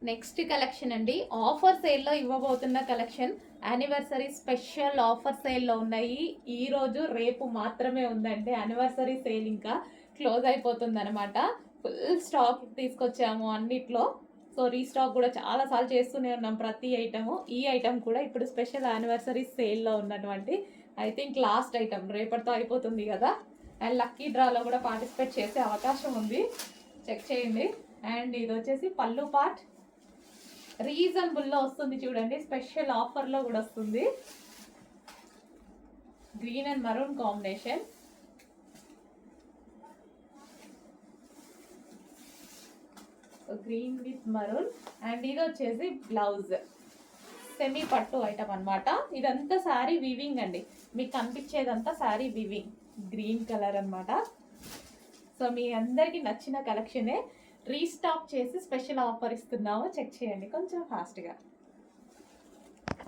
Next collection అండి, offer సేల్లో ఇవ్వబోతున్న collection. Anniversary special offer సేల్లో ఉన్నాయి. ఈ రోజు రేపు మాత్రమే ఉందండి యానివర్సరీ సేల్, ఇంకా క్లోజ్ అయిపోతుంది అనమాట. ఫుల్ స్టాక్ తీసుకొచ్చాము అన్నిట్లో. సో రీస్టాక్ కూడా చాలా సార్లు చేస్తూనే ఉన్నాం ప్రతి ఐటము. ఈ ఐటమ్ కూడా ఇప్పుడు స్పెషల్ యానివర్సరీ సేల్లో ఉన్నటువంటి ఐ థింక్ లాస్ట్ ఐటమ్, రేపటితో అయిపోతుంది కదా. అండ్ లక్కీ డ్రాలో కూడా పార్టిసిపేట్ చేసే అవకాశం ఉంది, చెక్ చేయండి. అండ్ ఇది వచ్చేసి పళ్ళు పార్ట్, రీజనబుల్లో వస్తుంది చూడండి, స్పెషల్ ఆఫర్లో కూడా వస్తుంది. Green and maroon combination. Green with maroon. And ఇది వచ్చేసి బ్లౌజ్, సెమీ పట్టు ఐటమ్ అనమాట. ఇదంతా శారీ వీవింగ్ అండి, మీకు కనిపించేదంతా శారీ వీవింగ్, గ్రీన్ కలర్ అనమాట. సో మీ అందరికి నచ్చిన కలెక్షనే రీస్టాక్ చేసి స్పెషల్ ఆఫర్ ఇస్తున్నాము, చెక్ చేయండి కొంచెం ఫాస్ట్గా.